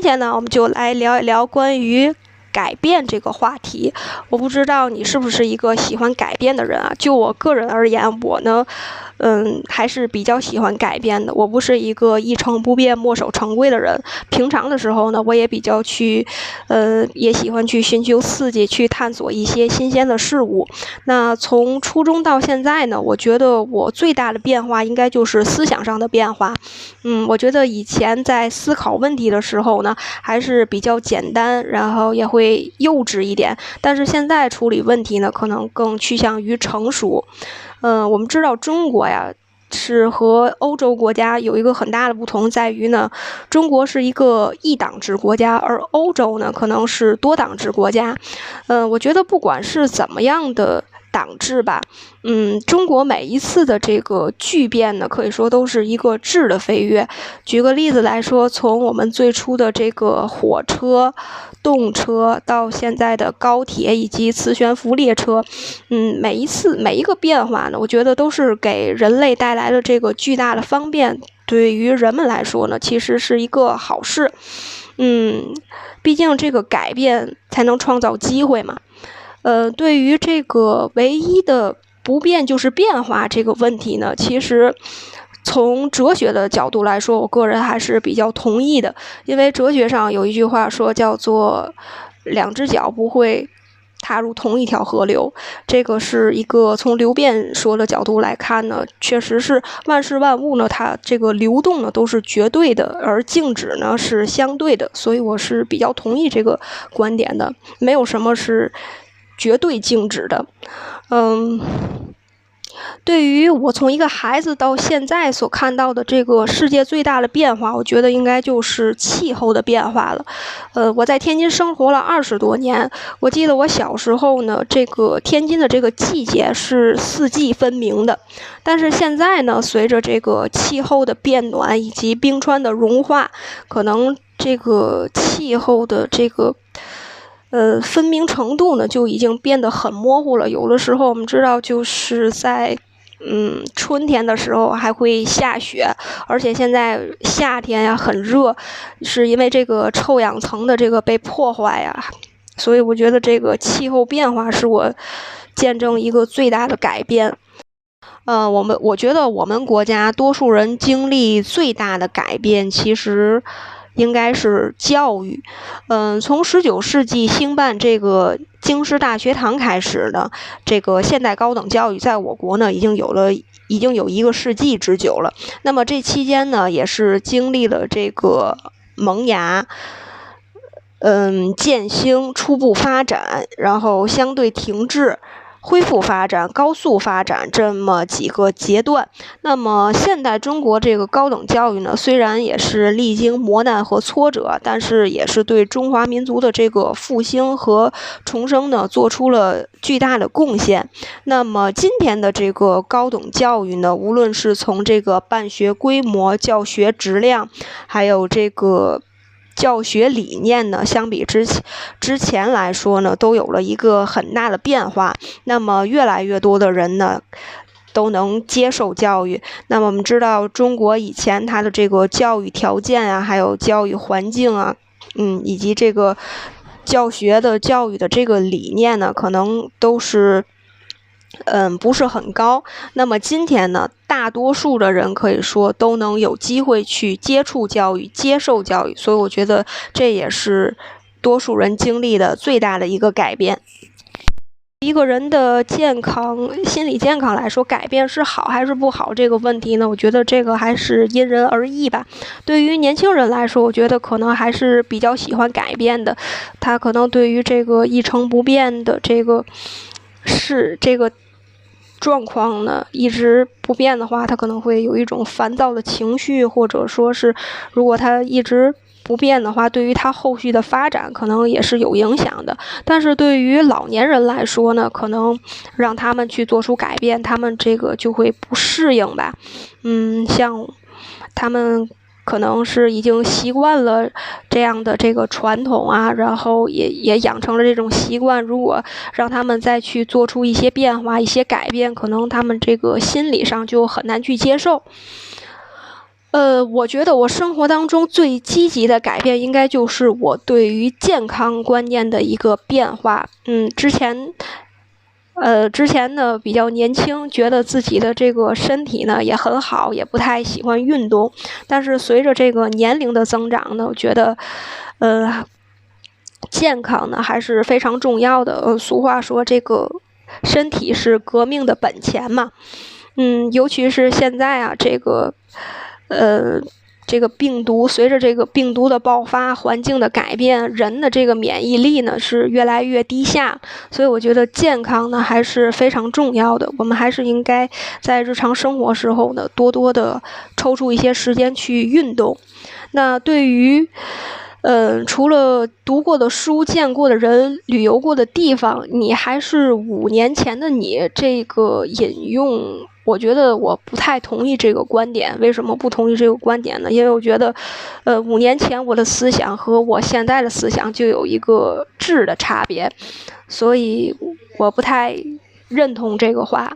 天呢，我们就来聊一聊关于改变这个话题。我不知道你是不是一个喜欢改变的人啊？就我个人而言，我呢，还是比较喜欢改变的。我不是一个一成不变、墨守成规的人。平常的时候呢，我也比较也喜欢去寻求刺激，去探索一些新鲜的事物。那从初中到现在呢，我觉得我最大的变化应该就是思想上的变化。我觉得以前在思考问题的时候呢，还是比较简单，然后也会幼稚一点。但是现在处理问题呢，可能更趋向于成熟。我们知道中国呀，是和欧洲国家有一个很大的不同，在于呢，中国是一个一党制国家，而欧洲呢可能是多党制国家。我觉得不管是怎么样的党制吧，中国每一次的这个巨变呢，可以说都是一个质的飞跃。举个例子来说，从我们最初的这个火车、动车到现在的高铁以及磁悬浮列车，每一个变化呢，我觉得都是给人类带来了这个巨大的方便。对于人们来说呢，其实是一个好事。毕竟这个改变才能创造机会嘛。对于这个唯一的不变就是变化这个问题呢，其实从哲学的角度来说，我个人还是比较同意的。因为哲学上有一句话说叫做两只脚不会踏入同一条河流。这个是一个从流变说的角度来看呢，确实是万事万物呢，它这个流动呢都是绝对的，而静止呢是相对的。所以我是比较同意这个观点的，没有什么是绝对静止的。对于我从一个孩子到现在所看到的这个世界最大的变化，我觉得应该就是气候的变化了。我在天津生活了20多年，我记得我小时候呢，这个天津的这个季节是四季分明的。但是现在呢，随着这个气候的变暖以及冰川的融化，可能这个气候的这个分明程度呢就已经变得很模糊了。有的时候我们知道就是在春天的时候还会下雪，而且现在夏天呀很热，是因为这个臭氧层的这个被破坏呀。所以我觉得这个气候变化是我见证一个最大的改变。我觉得我们国家多数人经历最大的改变，其实应该是教育。从19世纪兴办这个京师大学堂开始呢，这个现代高等教育在我国呢已经有1个世纪之久了。那么这期间呢，也是经历了这个萌芽、渐兴、初步发展，然后相对停滞、恢复发展、高速发展这么几个阶段。那么现代中国这个高等教育呢，虽然也是历经磨难和挫折，但是也是对中华民族的这个复兴和重生呢做出了巨大的贡献。那么今天的这个高等教育呢，无论是从这个办学规模、教学质量，还有这个教学理念呢，相比之前来说呢，都有了一个很大的变化。那么越来越多的人呢都能接受教育。那么我们知道中国以前它的这个教育条件啊，还有教育环境啊，以及这个教育的这个理念呢，可能都是不是很高。那么今天呢，大多数的人可以说都能有机会去接触教育、接受教育，所以我觉得这也是多数人经历的最大的一个改变。一个人的心理健康来说，改变是好还是不好这个问题呢，我觉得这个还是因人而异吧。对于年轻人来说，我觉得可能还是比较喜欢改变的。他可能对于这个一成不变的这个状况呢一直不变的话，他可能会有一种烦躁的情绪，或者说是如果他一直不变的话，对于他后续的发展可能也是有影响的。但是对于老年人来说呢，可能让他们去做出改变，他们这个就会不适应吧。像他们可能是已经习惯了这样的这个传统啊，然后也养成了这种习惯。如果让他们再去做出一些变化、一些改变，可能他们这个心理上就很难去接受。我觉得我生活当中最积极的改变，应该就是我对于健康观念的一个变化。之前呢比较年轻，觉得自己的这个身体呢也很好，也不太喜欢运动。但是随着这个年龄的增长呢，我觉得，健康呢还是非常重要的。俗话说这个身体是革命的本钱嘛。尤其是现在啊，这个病毒随着这个病毒的爆发，环境的改变，人的这个免疫力呢是越来越低下，所以我觉得健康呢还是非常重要的。我们还是应该在日常生活时候呢，多多的抽出一些时间去运动。那对于除了读过的书、见过的人、旅游过的地方，你还是5年前的你，这个引用，我觉得我不太同意这个观点。为什么不同意这个观点呢？因为我觉得5年前我的思想和我现在的思想就有一个质的差别，所以我不太认同这个话。